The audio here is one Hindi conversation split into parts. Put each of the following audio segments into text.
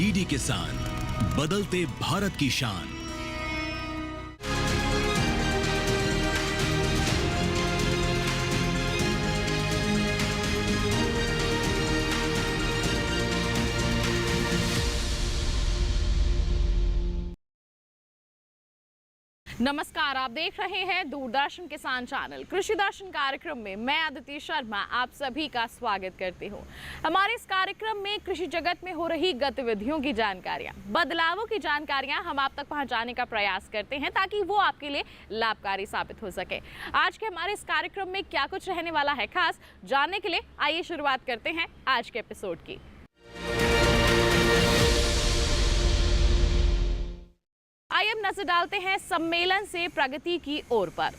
डीडी किसान, बदलते भारत की शान। नमस्कार, आप देख रहे हैं दूरदर्शन किसान चैनल। कृषि दर्शन कार्यक्रम में मैं अदिति शर्मा आप सभी का स्वागत करती हूं। हमारे इस कार्यक्रम में कृषि जगत में हो रही गतिविधियों की जानकारियां, बदलावों की जानकारियां हम आप तक पहुंचाने का प्रयास करते हैं ताकि वो आपके लिए लाभकारी साबित हो सके। आज के हमारे इस कार्यक्रम में क्या कुछ रहने वाला है खास, जानने के लिए आइए शुरुआत करते हैं आज के एपिसोड की। आइए अब नजर डालते हैं सम्मेलन से प्रगति की ओर पर।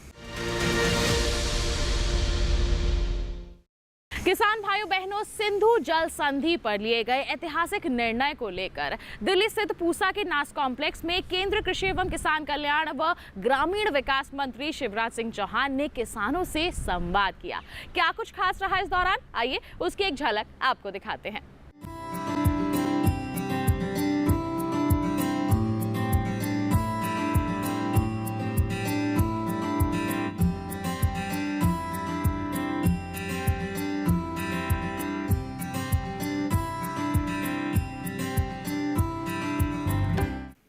किसान भाइयों बहनों, सिंधु जल संधि पर लिए गए ऐतिहासिक निर्णय को लेकर दिल्ली स्थित पूसा के नास कॉम्प्लेक्स में केंद्रीय कृषि एवं किसान कल्याण व ग्रामीण विकास मंत्री शिवराज सिंह चौहान ने किसानों से संवाद किया। क्या कुछ खास रहा इस दौरान, आइए उसकी एक झलक आपको दिखाते हैं।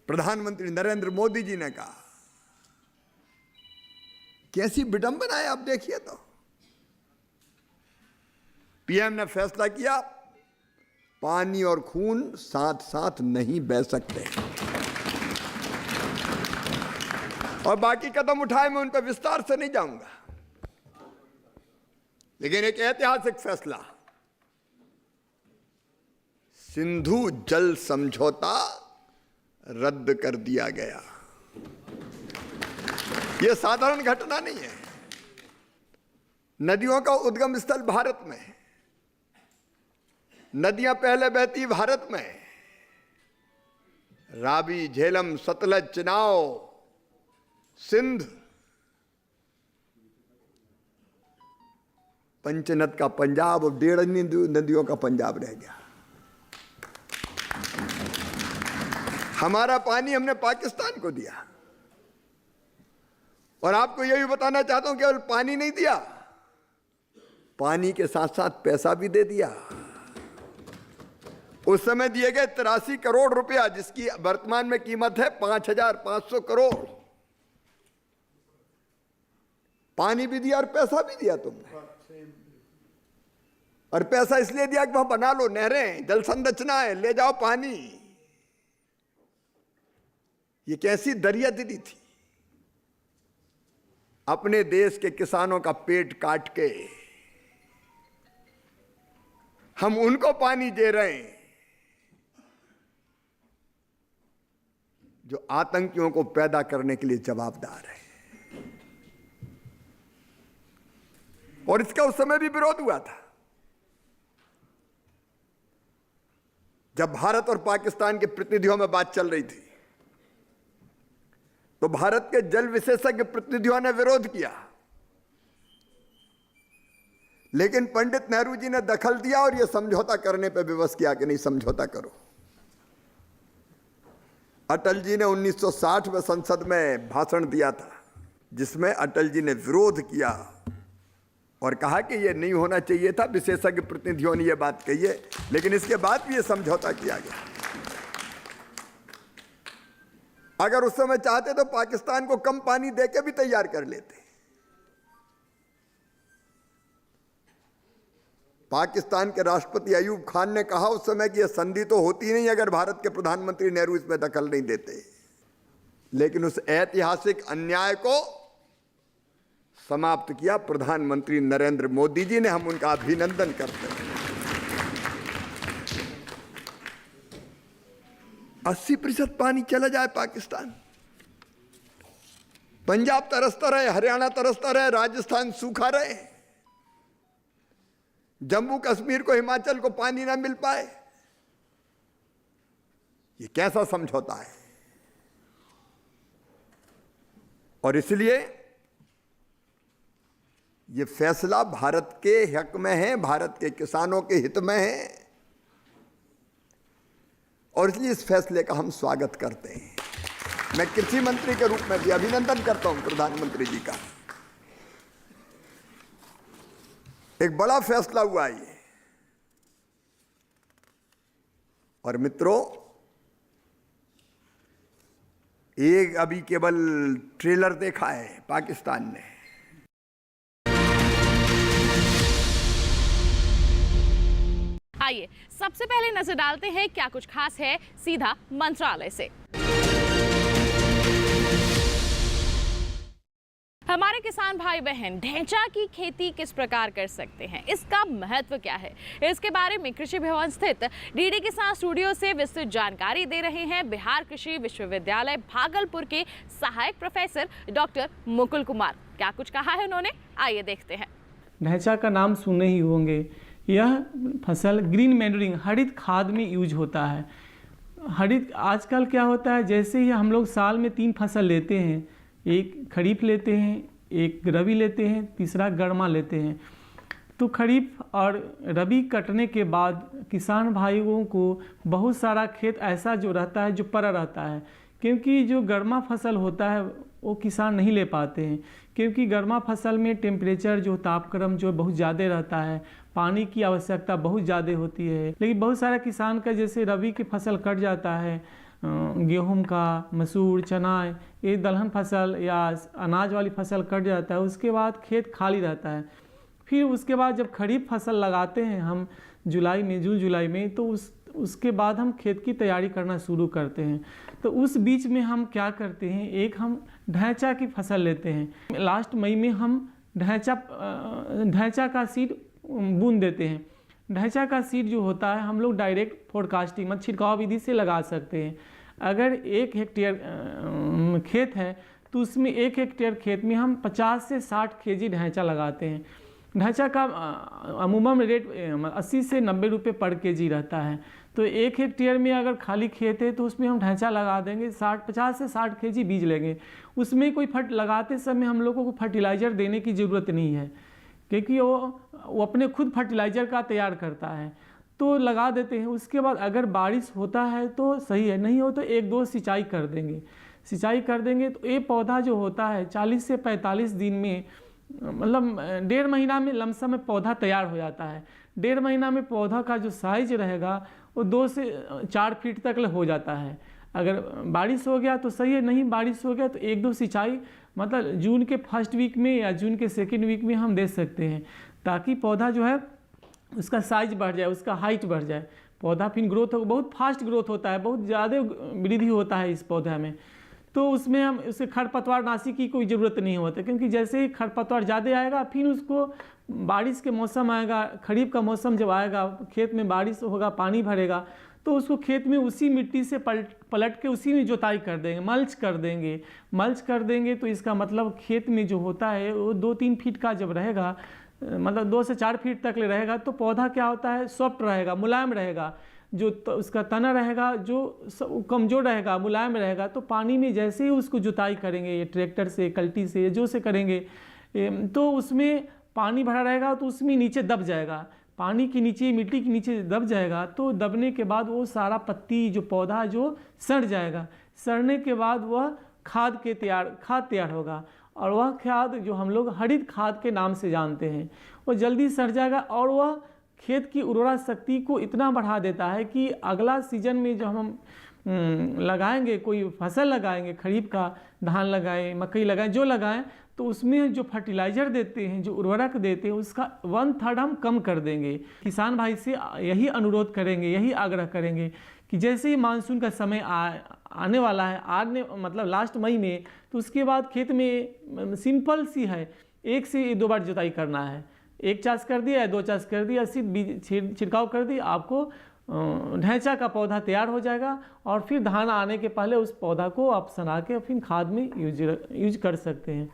प्रधानमंत्री नरेंद्र मोदी जी ने कहा, कैसी विडंबना है, आप देखिए तो। पीएम ने फैसला किया, पानी और खून साथ साथ नहीं बह सकते, और बाकी कदम उठाए, मैं उन पर विस्तार से नहीं जाऊंगा। लेकिन एक ऐतिहासिक फैसला, सिंधु जल समझौता रद्द कर दिया गया। यह साधारण घटना नहीं है। नदियों का उद्गम स्थल भारत में है, नदियां पहले बहती भारत में, रावी, झेलम, सतलज, चिनाव, सिंध, पंचनद का पंजाब और 1.5 नदियों का पंजाब रह गया। हमारा पानी हमने पाकिस्तान को दिया, और आपको यही बताना चाहता हूं, केवल पानी नहीं दिया, पानी के साथ साथ पैसा भी दे दिया। उस समय दिए गए 83 करोड़ रुपया, जिसकी वर्तमान में कीमत है 5,500 करोड़। पानी भी दिया और पैसा भी दिया तुमने। और पैसा इसलिए दिया कि वहां बना लो नहरें, जल संरचना है, ले जाओ पानी। ये कैसी दरियादिली थी। अपने देश के किसानों का पेट काट के हम उनको पानी दे रहे हैं जो आतंकियों को पैदा करने के लिए जवाबदार है। और इसका उस समय भी विरोध हुआ था, जब भारत और पाकिस्तान के प्रतिनिधियों में बात चल रही थी, तो भारत के जल विशेषज्ञ प्रतिनिधियों ने विरोध किया। लेकिन पंडित नेहरू जी ने दखल दिया और यह समझौता करने पर विवश किया कि नहीं, समझौता करो। अटल जी ने 1960 में संसद में भाषण दिया था, जिसमें अटल जी ने विरोध किया और कहा कि यह नहीं होना चाहिए था। विशेषज्ञ प्रतिनिधियों ने यह बात कही है, लेकिन इसके बाद भी यह समझौता किया गया। अगर उस समय चाहते तो पाकिस्तान को कम पानी देके भी तैयार कर लेते। पाकिस्तान के राष्ट्रपति अयूब खान ने कहा उस समय कि यह संधि तो होती नहीं अगर भारत के प्रधानमंत्री नेहरू इसमें दखल नहीं देते। लेकिन उस ऐतिहासिक अन्याय को समाप्त किया प्रधानमंत्री नरेंद्र मोदी जी ने। हम उनका अभिनंदन करते हैं। 80% पानी चला जाए पाकिस्तान, पंजाब तरसता रहे, हरियाणा तरसता रहे, राजस्थान सूखा रहे, जम्मू कश्मीर को, हिमाचल को पानी ना मिल पाए। ये कैसा समझौता है। और इसलिए ये फैसला भारत के हक में है, भारत के किसानों के हित में है। और इसलिए इस फैसले का हम स्वागत करते हैं। मैं कृषि मंत्री के रूप में भी अभिनंदन करता हूं प्रधानमंत्री जी का। एक बड़ा फैसला हुआ ये। और मित्रों, एक अभी केवल ट्रेलर देखा है पाकिस्तान ने। आइए सबसे पहले नजर डालते हैं क्या कुछ खास है सीधा मंत्रालय से। हमारे किसान भाई बहन ढैंचा की खेती किस प्रकार कर सकते हैं, इसका महत्व क्या है, इसके बारे में कृषि भवन स्थित डीडी किसान स्टूडियो से विस्तृत जानकारी दे रहे हैं बिहार कृषि विश्वविद्यालय भागलपुर के सहायक प्रोफेसर डॉक्टर मुकुल कुमार। क्या कुछ कहा है उन्होंने, आइए देखते हैं। ढैंचा का नाम सुने ही होंगे। यह फसल ग्रीन मैन्यूरिंग हरित खाद में यूज होता है। हरित आजकल क्या होता है, जैसे ही हम लोग साल में 3 फसल लेते हैं, एक खरीफ लेते हैं, एक रबी लेते हैं, तीसरा गर्मा लेते हैं। तो खरीफ और रबी कटने के बाद किसान भाइयों को बहुत सारा खेत ऐसा जो रहता है जो पड़ा रहता है, क्योंकि जो गर्मा फसल होता है वो किसान नहीं ले पाते हैं, क्योंकि गर्मा फसल में टेम्परेचर जो तापक्रम जो बहुत ज़्यादा रहता है, पानी की आवश्यकता बहुत ज़्यादा होती है। लेकिन बहुत सारा किसान का जैसे रबी की फसल कट जाता है, गेहूं का, मसूर, चना, ये दलहन फसल या अनाज वाली फसल कट जाता है, उसके बाद खेत खाली रहता है। फिर उसके बाद जब खरीफ फसल लगाते हैं हम जुलाई में, जून जुलाई में, तो उसके बाद हम खेत की तैयारी करना शुरू करते हैं। तो उस बीच में हम क्या करते हैं, एक हम ढैंचा की फसल लेते हैं। लास्ट मई में हम ढैंचा का सीड बूंद देते हैं। ढैंचा का सीड जो होता है हम लोग डायरेक्ट फोरकास्टिंग मतलब छिड़काव विधि से लगा सकते हैं। अगर 1 हेक्टेयर खेत है तो उसमें 1 हेक्टेयर खेत में हम 50 से 60 केजी ढैंचा लगाते हैं। ढैंचा का अमूमन रेट 80 से 90 रुपये पर केजी रहता है। तो 1 हेक्टेयर में अगर खाली खेत है तो उसमें हम ढैंचा लगा देंगे, 50 से 60 केजी बीज लेंगे। उसमें कोई लगाते समय हम लोगों को फर्टिलाइज़र देने की ज़रूरत नहीं है, क्योंकि वो अपने खुद फर्टिलाइज़र का तैयार करता है, तो लगा देते हैं। उसके बाद अगर बारिश होता है तो सही है, नहीं हो तो 1-2 सिंचाई कर देंगे। सिंचाई कर देंगे तो ये पौधा जो होता है 40 से 45 दिन में, मतलब 1.5 महीना में लमसम में पौधा तैयार हो जाता है। 1.5 महीना में पौधा का जो साइज रहेगा वो 2 से 4 फीट तक हो जाता है। अगर बारिश हो गया तो सही है, नहीं बारिश हो गया तो 1-2 सिंचाई मतलब जून के फर्स्ट वीक में या जून के सेकेंड वीक में हम दे सकते हैं, ताकि पौधा जो है उसका साइज बढ़ जाए, उसका हाइट बढ़ जाए। पौधा फिर ग्रोथ हो, बहुत फास्ट ग्रोथ होता है, बहुत ज़्यादा वृद्धि होता है इस पौधा में। तो उसमें हम उसे खरपतवार नाशी की कोई ज़रूरत नहीं होती, क्योंकि जैसे ही खरपतवार ज़्यादा आएगा फिर उसको बारिश के मौसम आएगा, खरीफ का मौसम जब आएगा, खेत में बारिश होगा, पानी भरेगा, तो उसको खेत में उसी मिट्टी से पलट के उसी में जुताई कर देंगे, मल्च कर देंगे। मल्च कर देंगे तो इसका मतलब खेत में जो होता है वो 2-3 फीट का जब रहेगा, मतलब 2 से 4 फीट तक रहेगा, तो पौधा क्या होता है सॉफ्ट रहेगा, मुलायम रहेगा। जो उसका तना रहेगा जो कमज़ोर रहेगा, मुलायम रहेगा, तो पानी में जैसे ही उसको जुताई करेंगे, ये ट्रैक्टर से, कल्टी से, जो से करेंगे, तो उसमें पानी भरा रहेगा तो उसमें नीचे दब जाएगा, पानी के नीचे, मिट्टी के नीचे दब जाएगा। तो दबने के बाद वो सारा पत्ती जो पौधा जो सड़ जाएगा। सड़ने के बाद वह खाद तैयार होगा, और वह खाद जो हम लोग हरित खाद के नाम से जानते हैं, वो जल्दी सड़ जाएगा और वह खेत की उर्वरा शक्ति को इतना बढ़ा देता है कि अगला सीजन में जो हम लगाएंगे, कोई फसल लगाएंगे, खरीफ का धान लगाएं, मकई लगाएं, जो लगाएं, तो उसमें जो फर्टिलाइज़र देते हैं, जो उर्वरक देते हैं, उसका 1/3 हम कम कर देंगे। किसान भाई से यही अनुरोध करेंगे, यही आग्रह करेंगे कि जैसे ही मानसून का समय आने वाला है, मतलब लास्ट मई में, तो उसके बाद खेत में सिंपल सी है, 1 से 2 बार जुताई करना है। 1 चास कर दिया या 2 चास कर दिया, सीध छिड़काव कर दिया, आपको ढैंचा का पौधा तैयार हो जाएगा। और फिर धान आने के पहले उस पौधा को आप सना के फिर खाद में यूज कर सकते हैं।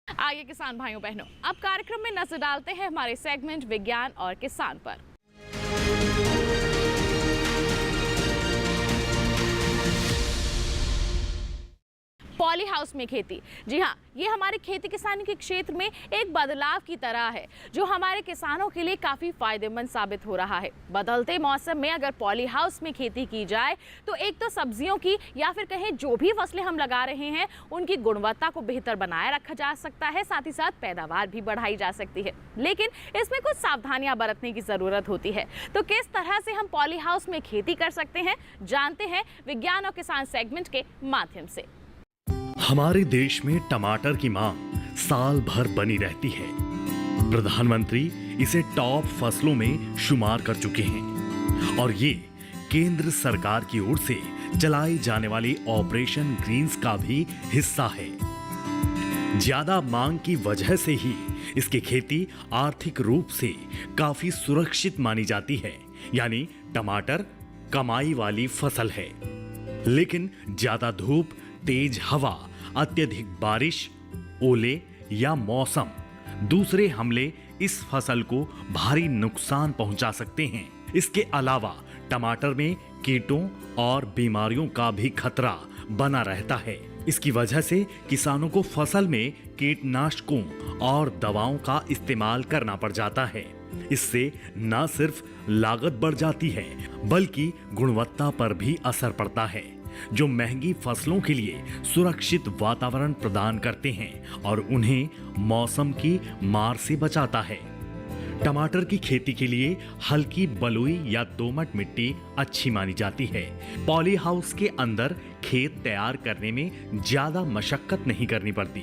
आइए किसान भाइयों बहनों, अब कार्यक्रम में नजर डालते हैं हमारे सेगमेंट विज्ञान और किसान पर। पॉली हाउस में खेती। जी हाँ, ये हमारे खेती किसानी के क्षेत्र में एक बदलाव की तरह है जो हमारे किसानों के लिए काफ़ी फायदेमंद साबित हो रहा है। बदलते मौसम में अगर पॉली हाउस में खेती की जाए तो एक तो सब्जियों की या फिर कहें जो भी फसलें हम लगा रहे हैं उनकी गुणवत्ता को बेहतर बनाए रखा जा सकता है, साथ ही साथ पैदावार भी बढ़ाई जा सकती है। लेकिन इसमें कुछ सावधानियां बरतने की ज़रूरत होती है। तो किस तरह से हम पॉली हाउस में खेती कर सकते हैं, जानते हैं विज्ञान और किसान सेगमेंट के माध्यम से। हमारे देश में टमाटर की मांग साल भर बनी रहती है। प्रधानमंत्री इसे टॉप फसलों में शुमार कर चुके हैं और ये केंद्र सरकार की ओर से चलाई जाने वाली ऑपरेशन ग्रीन्स का भी हिस्सा है। ज्यादा मांग की वजह से ही इसकी खेती आर्थिक रूप से काफी सुरक्षित मानी जाती है, यानी टमाटर कमाई वाली फसल है। लेकिन ज्यादा धूप, तेज हवा, अत्यधिक बारिश, ओले या मौसम दूसरे हमले इस फसल को भारी नुकसान पहुंचा सकते हैं। इसके अलावा टमाटर में कीटों और बीमारियों का भी खतरा बना रहता है। इसकी वजह से किसानों को फसल में कीटनाशकों और दवाओं का इस्तेमाल करना पड़ जाता है। इससे न सिर्फ लागत बढ़ जाती है बल्कि गुणवत्ता पर भी असर पड़ता है, जो महंगी फसलों के लिए सुरक्षित वातावरण प्रदान करते हैं और उन्हें मौसम की मार से बचाता है। टमाटर की खेती के लिए हल्की बलुई या दोमट मिट्टी अच्छी मानी जाती है। पॉली हाउस के अंदर खेत तैयार करने में ज्यादा मशक्कत नहीं करनी पड़ती।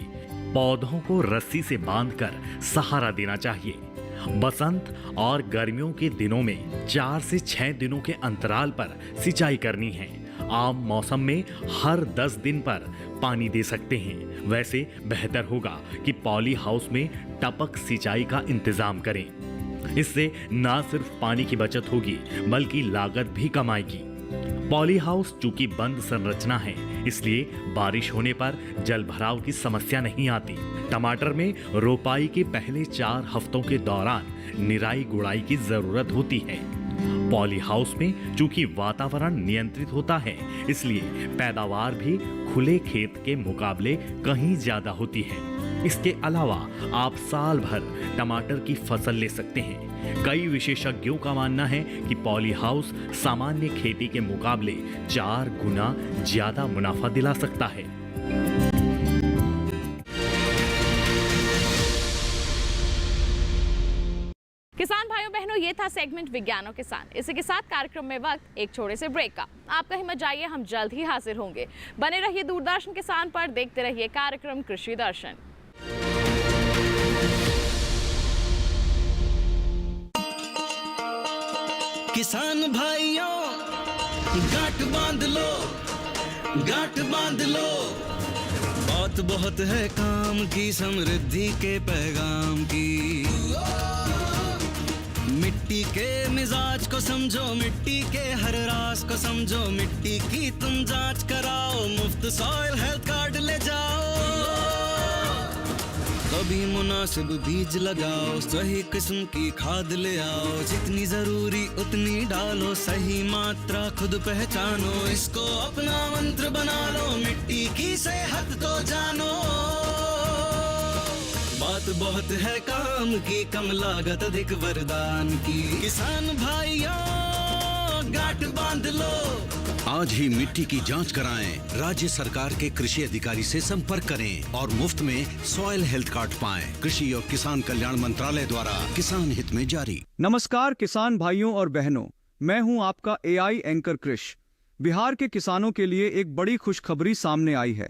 पौधों को रस्सी से बांधकर सहारा देना चाहिए। बसंत और गर्मियों के दिनों में 4 से 6 दिनों के अंतराल पर सिंचाई करनी है। आम मौसम में हर 10 दिन पर पानी दे सकते हैं। वैसे बेहतर होगा कि पॉली हाउस में टपक सिंचाई का इंतजाम करें। इससे न सिर्फ पानी की बचत होगी बल्कि लागत भी कम आएगी। पॉली हाउस चूंकि बंद संरचना है, इसलिए बारिश होने पर जल भराव की समस्या नहीं आती। टमाटर में रोपाई के पहले 4 हफ्तों के दौरान निराई गुड़ाई की जरूरत होती है। पॉली हाउस में चूंकि वातावरण नियंत्रित होता है, इसलिए पैदावार भी खुले खेत के मुकाबले कहीं ज्यादा होती है। इसके अलावा आप साल भर टमाटर की फसल ले सकते हैं। कई विशेषज्ञों का मानना है कि पॉली हाउस सामान्य खेती के मुकाबले 4 गुना ज्यादा मुनाफा दिला सकता है। किसान भाइयों बहनों, ये था सेगमेंट विज्ञान और किसान। इसी के साथ कार्यक्रम में वक्त एक छोटे से ब्रेक का। आप कहीं मत जाइए, हम जल्द ही हाजिर होंगे। बने रहिए दूरदर्शन किसान पर, देखते रहिए कार्यक्रम कृषि दर्शन। किसान भाइयों गांठ बांध लो, गांठ बांध लो। बात बहुत है काम की, समृद्धि के पैगाम की। मिट्टी के मिजाज को समझो, मिट्टी के हर राज को समझो। मिट्टी की तुम जांच कराओ, मुफ्त सॉइल हेल्थ कार्ड ले जाओ। कभी मुनासिब बीज लगाओ, सही किस्म की खाद ले आओ। जितनी जरूरी उतनी डालो, सही मात्रा खुद पहचानो। इसको अपना मंत्र बना लो, मिट्टी की सेहत को जानो। बात बहुत है काम की, कम लागत अधिक वरदान की। किसान भाइयों गांठ बांध लो। आज ही मिट्टी की जांच कराएं, राज्य सरकार के कृषि अधिकारी से संपर्क करें और मुफ्त में सॉइल हेल्थ कार्ड पाएं। कृषि और किसान कल्याण मंत्रालय द्वारा किसान हित में जारी। नमस्कार किसान भाइयों और बहनों, मैं हूं आपका AI एंकर कृष। बिहार के किसानों के लिए एक बड़ी खुशखबरी सामने आई है।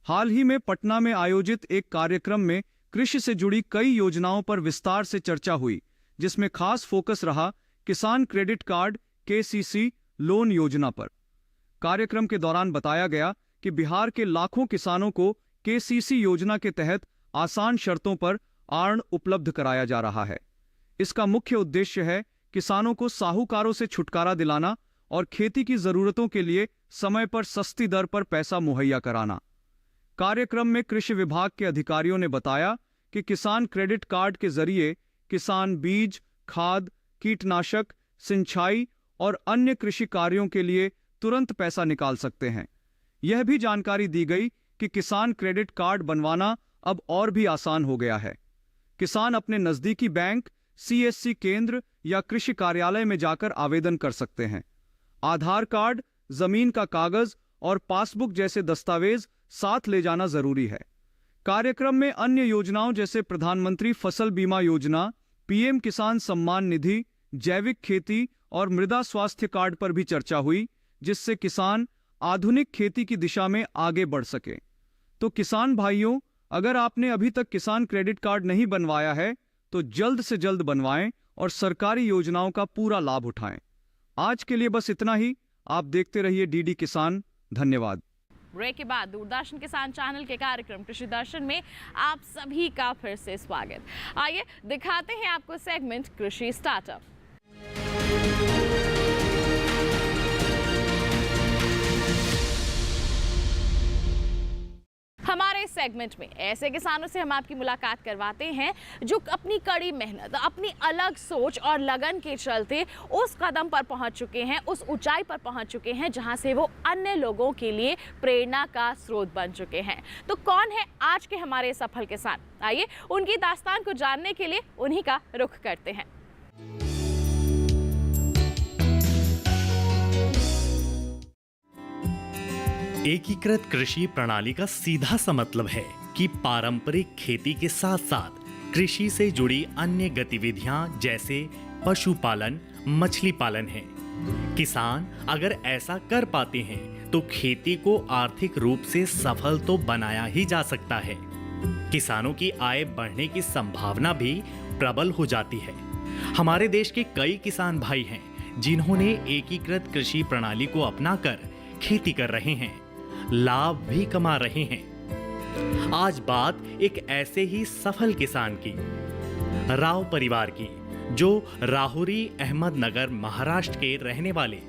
हाल ही में पटना में आयोजित एक कार्यक्रम में कृषि से जुड़ी कई योजनाओं पर विस्तार से चर्चा हुई, जिसमें खास फोकस रहा किसान क्रेडिट कार्ड KCC लोन योजना पर। कार्यक्रम के दौरान बताया गया कि बिहार के लाखों किसानों को KCC योजना के तहत आसान शर्तों पर ऋण उपलब्ध कराया जा रहा है। इसका मुख्य उद्देश्य है किसानों को साहूकारों से छुटकारा दिलाना और खेती की जरूरतों के लिए समय पर सस्ती दर पर पैसा मुहैया कराना। कार्यक्रम में कृषि विभाग के अधिकारियों ने बताया कि किसान क्रेडिट कार्ड के जरिए किसान बीज, खाद, कीटनाशक, सिंचाई और अन्य कृषि कार्यों के लिए तुरंत पैसा निकाल सकते हैं। यह भी जानकारी दी गई कि किसान क्रेडिट कार्ड बनवाना अब और भी आसान हो गया है। किसान अपने नजदीकी बैंक, CSC केंद्र या कृषि कार्यालय में जाकर आवेदन कर सकते हैं। आधार कार्ड, जमीन का कागज और पासबुक जैसे दस्तावेज साथ ले जाना जरूरी है। कार्यक्रम में अन्य योजनाओं जैसे प्रधानमंत्री फसल बीमा योजना, PM किसान सम्मान निधि, जैविक खेती और मृदा स्वास्थ्य कार्ड पर भी चर्चा हुई, जिससे किसान आधुनिक खेती की दिशा में आगे बढ़ सके। तो किसान भाइयों, अगर आपने अभी तक किसान क्रेडिट कार्ड नहीं बनवाया है तो जल्द से जल्द बनवाएं और सरकारी योजनाओं का पूरा लाभ उठाएं। आज के लिए बस इतना ही। आप देखते रहिए DD किसान। धन्यवाद। ब्रेक के बाद दूरदर्शन किसान चैनल के कार्यक्रम कृषि दर्शन में आप सभी का फिर से स्वागत। आइए दिखाते हैं आपको सेगमेंट कृषि स्टार्टअप। हमारे सेगमेंट में ऐसे किसानों से हम आपकी मुलाकात करवाते हैं जो अपनी कड़ी मेहनत, अपनी अलग सोच और लगन के चलते उस कदम पर पहुंच चुके हैं, उस ऊंचाई पर पहुंच चुके हैं जहां से वो अन्य लोगों के लिए प्रेरणा का स्रोत बन चुके हैं। तो कौन है आज के हमारे सफल किसान? आइए उनकी दास्तान को जानने के लिए उन्हीं का रुख करते हैं। एकीकृत कृषि प्रणाली का सीधा सा मतलब है कि पारंपरिक खेती के साथ साथ कृषि से जुड़ी अन्य गतिविधियां जैसे पशुपालन, मछली पालन है। किसान अगर ऐसा कर पाते हैं तो खेती को आर्थिक रूप से सफल तो बनाया ही जा सकता है। किसानों की आय बढ़ने की संभावना भी प्रबल हो जाती है। हमारे देश के कई किसान भाई हैं जिन्होंने एकीकृत कृषि प्रणाली को अपनाकर खेती कर रहे हैं, लाभ भी कमा रहे हैं। आज बात एक ऐसे ही सफल किसान की, राव परिवार की, जो राहुरी अहमदनगर महाराष्ट्र के रहने वाले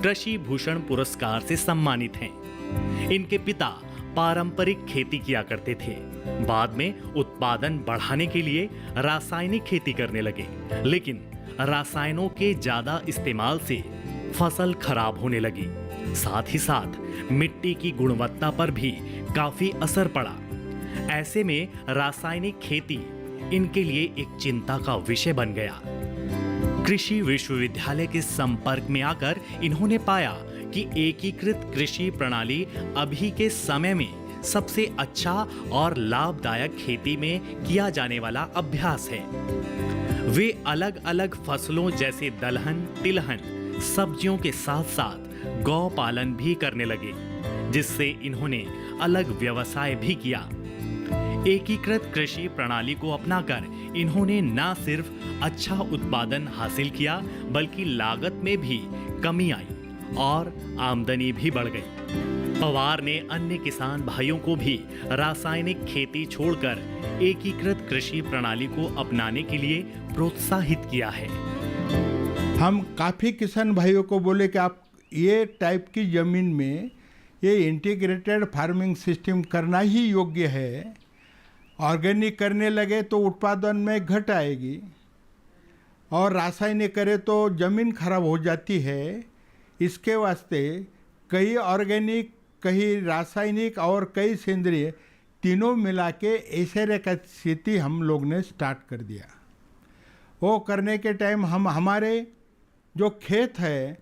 कृषि भूषण पुरस्कार से सम्मानित हैं। इनके पिता पारंपरिक खेती किया करते थे, बाद में उत्पादन बढ़ाने के लिए रासायनिक खेती करने लगे, लेकिन रसायनों के ज्यादा इस्तेमाल से फसल खराब होने लगी। साथ ही साथ मिट्टी की गुणवत्ता पर भी काफी असर पड़ा। ऐसे में रासायनिक खेती इनके लिए एक चिंता का विषय बन गया। कृषि विश्वविद्यालय के संपर्क में आकर इन्होंने पाया कि एकीकृत कृषि प्रणाली अभी के समय में सबसे अच्छा और लाभदायक खेती में किया जाने वाला अभ्यास है। वे अलग अलग फसलों जैसे दलहन, तिलहन, सब्जियों के साथ साथ गौ पालन भी करने लगे, जिससे इन्होंने अलग व्यवसाय भी किया। एकीकृत कृषि प्रणाली को अपनाकर इन्होंने न सिर्फ अच्छा उत्पादन हासिल किया, बल्कि लागत में भी कमी आई और आमदनी भी बढ़ गई। पवार ने अन्य किसान भाइयों को भी रासायनिक खेती छोड़कर एकीकृत कृषि प्रणाली को अपनाने के लिए प्रोत्साहित किया है। हम काफ़ी किसान भाइयों को बोले कि आप ये टाइप की ज़मीन में ये इंटीग्रेटेड फार्मिंग सिस्टम करना ही योग्य है। ऑर्गेनिक करने लगे तो उत्पादन में घट आएगी और रासायनिक करे तो ज़मीन खराब हो जाती है। इसके वास्ते कई ऑर्गेनिक, कई रासायनिक और कई सेंद्रीय तीनों मिला के ऐसे का खेती हम लोग ने स्टार्ट कर दिया। वो करने के टाइम हम हमारे जो खेत है,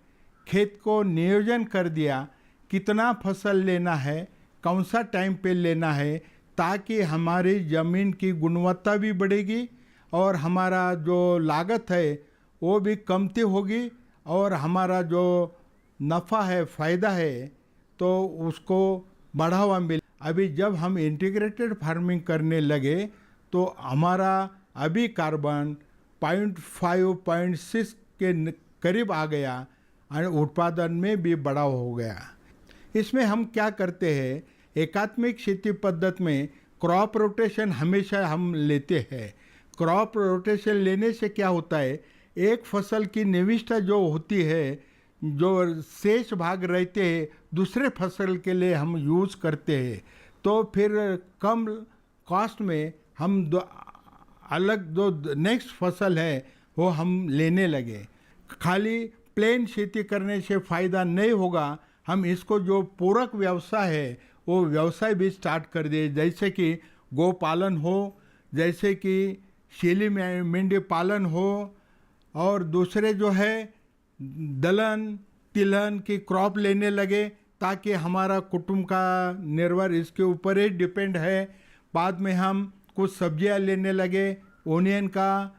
खेत को नियोजन कर दिया, कितना फसल लेना है, कौन सा टाइम पे लेना है, ताकि हमारी ज़मीन की गुणवत्ता भी बढ़ेगी और हमारा जो लागत है वो भी कमती होगी और हमारा जो नफ़ा है, फ़ायदा है, तो उसको बढ़ावा मिले। अभी जब हम इंटीग्रेटेड फार्मिंग करने लगे तो हमारा अभी कार्बन 0.5-0.6 के करीब आ गया और उत्पादन में भी बढ़ाव हो गया। इसमें हम क्या करते हैं, एकात्मिक खेती पद्धति में क्रॉप रोटेशन हमेशा हम लेते हैं। क्रॉप रोटेशन लेने से क्या होता है, एक फसल की निविष्ठा जो होती है, जो शेष भाग रहते हैं दूसरे फसल के लिए हम यूज़ करते हैं, तो फिर कम कॉस्ट में हम अलग जो नेक्स्ट फसल है वो हम लेने लगे। खाली प्लेन खेती करने से फ़ायदा नहीं होगा, हम इसको जो पूरक व्यवसाय है वो व्यवसाय भी स्टार्ट कर दिए, जैसे कि गोपालन हो, जैसे कि शेली मेंढी पालन हो, और दूसरे जो है दलहन तिलहन की क्रॉप लेने लगे, ताकि हमारा कुटुंब का निर्भर इसके ऊपर ही डिपेंड है। बाद में हम कुछ सब्जियां लेने लगे, ओनियन का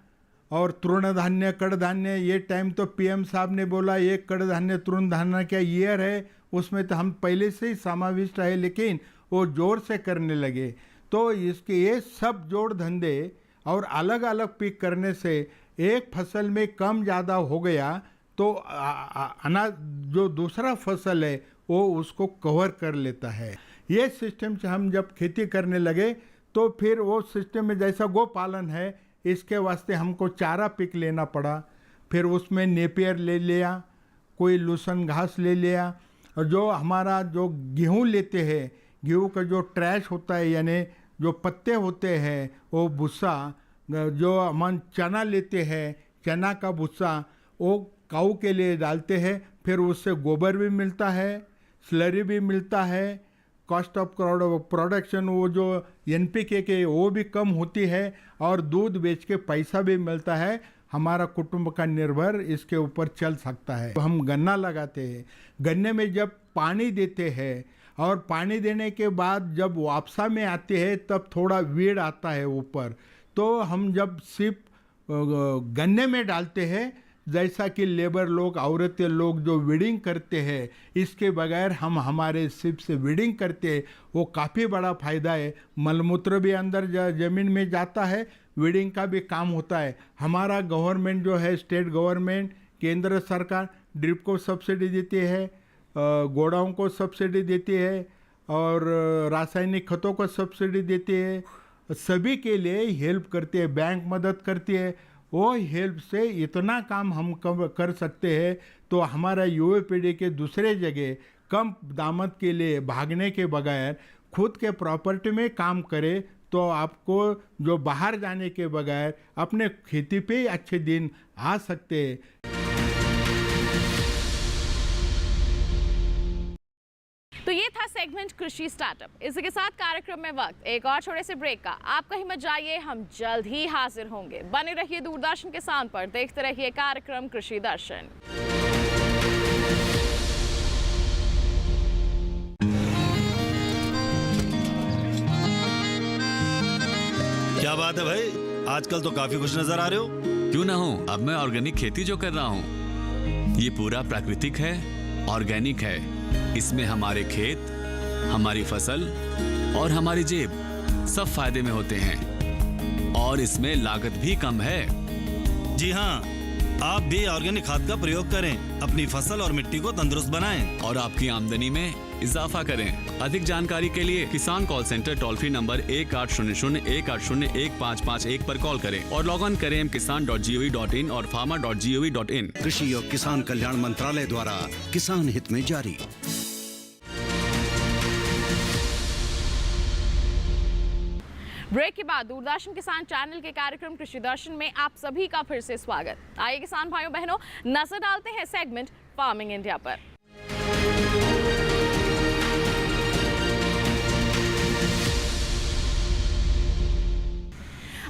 और तृणधान्य कड़धान्य। ये टाइम तो पीएम साहब ने बोला ये कड़धान्य तृणधान्य का ईयर है, उसमें तो हम पहले से ही समाविष्ट है, लेकिन वो जोर से करने लगे। तो इसके ये सब जोड़ धंधे और अलग अलग पिक करने से एक फसल में कम ज़्यादा हो गया तो अनाज जो दूसरा फसल है वो उसको कवर कर लेता है। ये सिस्टम से हम जब खेती करने लगे तो फिर वो सिस्टम में जैसा गो पालन है, इसके वास्ते हमको चारा पिक लेना पड़ा। फिर उसमें नेपियर ले लिया, कोई लूसन घास ले लिया, और जो हमारा जो गेहूँ लेते हैं, गेहूँ का जो ट्रैश होता है यानी जो पत्ते होते हैं वो भूसा, जो हम चना लेते हैं चना का भूसा वो काऊ के लिए डालते हैं। फिर उससे गोबर भी मिलता है, स्लरी भी मिलता है, कॉस्ट ऑफ प्रोडक्शन वो जो एनपीके के वो भी कम होती है, और दूध बेच के पैसा भी मिलता है। हमारा कुटुंब का निर्भर इसके ऊपर चल सकता है। तो हम गन्ना लगाते हैं, गन्ने में जब पानी देते हैं और पानी देने के बाद जब वापसा में आते हैं तब थोड़ा वीड आता है ऊपर, तो हम जब सिर्फ गन्ने में डालते हैं, जैसा कि लेबर लोग औरतें लोग जो वीडिंग करते हैं, इसके बगैर हम हमारे सिप से वीडिंग करते हैं, वो काफ़ी बड़ा फ़ायदा है। मलमूत्र भी अंदर ज़मीन में जाता है, वीडिंग का भी काम होता है। हमारा गवर्नमेंट जो है, स्टेट गवर्नमेंट, केंद्र सरकार ड्रिप को सब्सिडी देती है, गोडाउन को सब्सिडी देती है, और रासायनिक खतों को सब्सिडी देती है। सभी के लिए हेल्प करती है, बैंक मदद करती है। वो हेल्प से इतना काम हम कर सकते हैं, तो हमारा युवा पीढ़ी के दूसरे जगह कम दामत के लिए भागने के बगैर खुद के प्रॉपर्टी में काम करे, तो आपको जो बाहर जाने के बगैर अपने खेती पे अच्छे दिन आ सकते हैं। तो ये था सेगमेंट कृषि स्टार्टअप। इसी के साथ कार्यक्रम में वक्त एक और छोटे से ब्रेक का। आप कहीं मत जाइए, हम जल्द ही हाजिर होंगे। बने रहिए दूरदर्शन किसान पर, देखते रहिए कार्यक्रम कृषि दर्शन। क्या बात है भाई, आजकल तो काफी खुश नजर आ रहे हो। क्यों ना हो, अब मैं ऑर्गेनिक खेती जो कर रहा हूँ ये पूरा प्राकृतिक है, ऑर्गेनिक है। इसमें हमारे खेत, हमारी फसल और हमारी जेब सब फायदे में होते हैं, और इसमें लागत भी कम है। जी हाँ, आप भी ऑर्गेनिक खाद का प्रयोग करें, अपनी फसल और मिट्टी को तंदुरुस्त बनाएं और आपकी आमदनी में इजाफा करें। अधिक जानकारी के लिए किसान call centre toll free number 1800-180-1551 पर कॉल करें और लॉग ऑन करें kisan.gov.in और farmer.gov.in। कृषि और किसान कल्याण मंत्रालय द्वारा किसान हित में जारी। ब्रेक के बाद दूरदर्शन किसान चैनल के कार्यक्रम कृषि दर्शन में आप सभी का फिर से स्वागत। आइए किसान भाइयों बहनों, नजर डालते हैं सेगमेंट फार्मिंग इंडिया पर।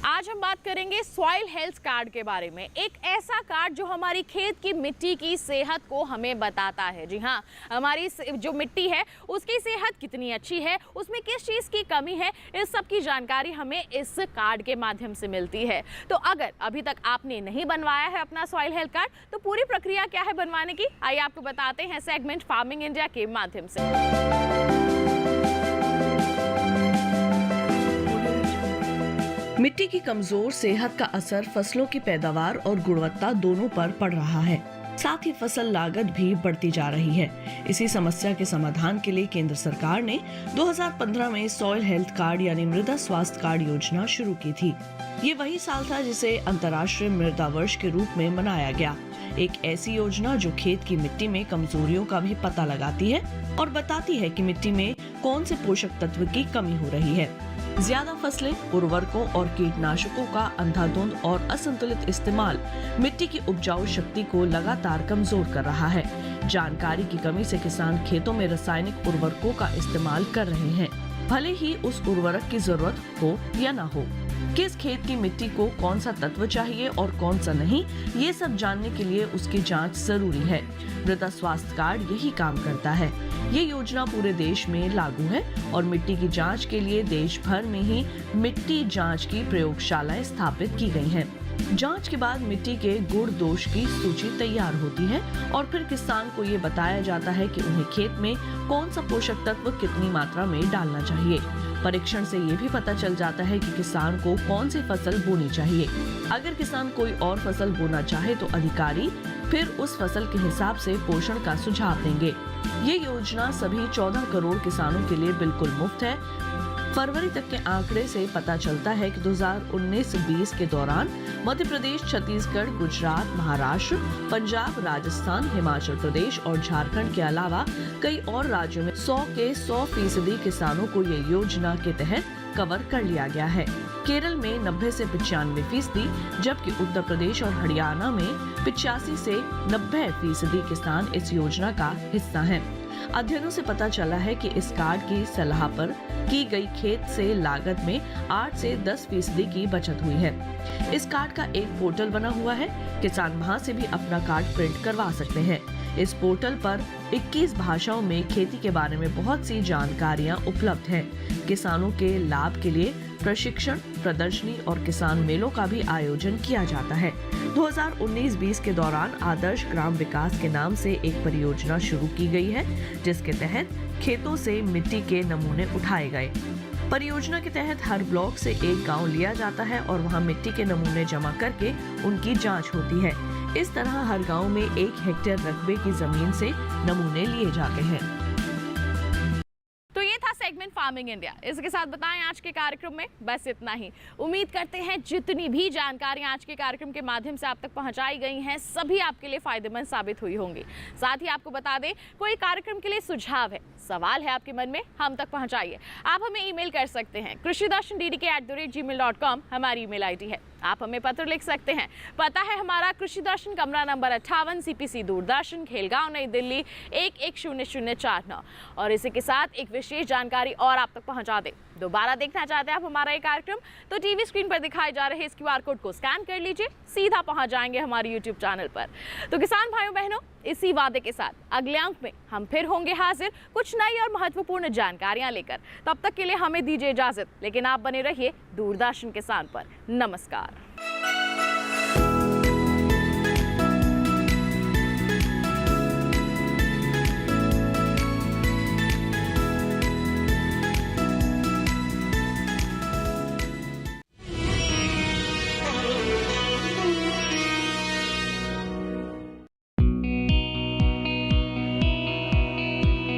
आज हम बात करेंगे सॉइल हेल्थ कार्ड के बारे में। एक ऐसा कार्ड जो हमारी खेत की मिट्टी की सेहत को हमें बताता है। जी हाँ, हमारी जो मिट्टी है उसकी सेहत कितनी अच्छी है, उसमें किस चीज़ की कमी है, इस सब की जानकारी हमें इस कार्ड के माध्यम से मिलती है। तो अगर अभी तक आपने नहीं बनवाया है अपना सॉइल हेल्थ कार्ड, तो पूरी प्रक्रिया क्या है बनवाने की, आइए आपको बताते हैं सेगमेंट फार्मिंग इंडिया के माध्यम से। मिट्टी की कमजोर सेहत का असर फसलों की पैदावार और गुणवत्ता दोनों पर पड़ रहा है। साथ ही फसल लागत भी बढ़ती जा रही है। इसी समस्या के समाधान के लिए केंद्र सरकार ने 2015 में सॉइल हेल्थ कार्ड यानी मृदा स्वास्थ्य कार्ड योजना शुरू की थी। ये वही साल था जिसे अंतर्राष्ट्रीय मृदा वर्ष के रूप में मनाया गया। एक ऐसी योजना जो खेत की मिट्टी में कमजोरियों का भी पता लगाती है और बताती है कि मिट्टी में कौन से पोषक तत्व की कमी हो रही है। ज्यादा फसलें, उर्वरकों और कीटनाशकों का अंधाधुंध और असंतुलित इस्तेमाल मिट्टी की उपजाऊ शक्ति को लगातार कमजोर कर रहा है। जानकारी की कमी से किसान खेतों में रासायनिक उर्वरकों का इस्तेमाल कर रहे हैं, भले ही उस उर्वरक की जरूरत हो या ना हो। किस खेत की मिट्टी को कौन सा तत्व चाहिए और कौन सा नहीं, ये सब जानने के लिए उसकी जांच जरूरी है। मृदा स्वास्थ्य कार्ड यही काम करता है। ये योजना पूरे देश में लागू है और मिट्टी की जांच के लिए देश भर में ही मिट्टी जांच की प्रयोगशालाएं स्थापित की गई हैं। जांच के बाद मिट्टी के गुण दोष की सूची तैयार होती है और फिर किसान को ये बताया जाता है कि उन्हें खेत में कौन सा पोषक तत्व कितनी मात्रा में डालना चाहिए। परीक्षण से ये भी पता चल जाता है कि किसान को कौन सी फसल बोनी चाहिए। अगर किसान कोई और फसल बोना चाहे तो अधिकारी फिर उस फसल के हिसाब से पोषण का सुझाव देंगे। ये योजना सभी 14 करोड़ किसानों के लिए बिल्कुल मुफ्त है। फरवरी तक के आंकड़े से पता चलता है कि 2019-20 के दौरान मध्य प्रदेश, छत्तीसगढ़, गुजरात, महाराष्ट्र, पंजाब, राजस्थान, हिमाचल प्रदेश और झारखंड के अलावा कई और राज्यों में 100 के 100% किसानों को ये योजना के तहत कवर कर लिया गया है। केरल में 90 से 95%, जबकि उत्तर प्रदेश और हरियाणा में 85 से 90% किसान इस योजना का हिस्सा हैं। अध्ययनों से पता चला है कि इस कार्ड की सलाह पर की गई खेत से लागत में 8 से 10% की बचत हुई है। इस कार्ड का एक पोर्टल बना हुआ है, किसान वहां से भी अपना कार्ड प्रिंट करवा सकते हैं। इस पोर्टल पर 21 भाषाओं में खेती के बारे में बहुत सी जानकारियां उपलब्ध हैं। किसानों के लाभ के लिए प्रशिक्षण, प्रदर्शनी और किसान मेलों का भी आयोजन किया जाता है। 2019-20 के दौरान आदर्श ग्राम विकास के नाम से एक परियोजना शुरू की गई है, जिसके तहत खेतों से मिट्टी के नमूने उठाए गए। परियोजना के तहत हर ब्लॉक से एक गांव लिया जाता है और वहां मिट्टी के नमूने जमा करके उनकी जांच होती है। इस तरह हर गांव में 1 हेक्टेयर रकबे की जमीन से नमूने लिए जाते हैं। तो ये था सेगमेंट फार्मिंग इंडिया। इसके साथ बताएं आज के कार्यक्रम में बस इतना ही। उम्मीद करते हैं जितनी भी जानकारियां आज के कार्यक्रम के माध्यम से आप तक पहुंचाई गई हैं, सभी आपके लिए फायदेमंद साबित हुई होंगी। साथ ही आपको बता दें, कोई कार्यक्रम के लिए सुझाव है, सवाल है आपके मन में, हम तक पहुंचाइए। आप हमें ईमेल कर सकते हैं krishidarshan@gmail.com हमारी ईमेल आईडी है। आप हमें पत्र लिख सकते हैं। पता है हमारा कृषि दर्शन, कमरा नंबर 58, CPC दूरदर्शन, खेलगांव, नई दिल्ली 110049। और इसी के साथ एक विशेष जानकारी और आप तक पहुंचा दे। दोबारा देखना चाहते हैं आप हमारा ये कार्यक्रम, तो टीवी स्क्रीन पर दिखाए जा रहे इस QR कोड को स्कैन कर लीजिए, सीधा पहुंच जाएंगे हमारे YouTube चैनल पर। तो किसान भाइयों बहनों, इसी वादे के साथ अगले अंक में हम फिर होंगे हाजिर कुछ नई और महत्वपूर्ण जानकारियां लेकर। तब तक के लिए हमें दीजिए इजाजत, लेकिन आप बने रहिए दूरदर्शन किसान पर। नमस्कार।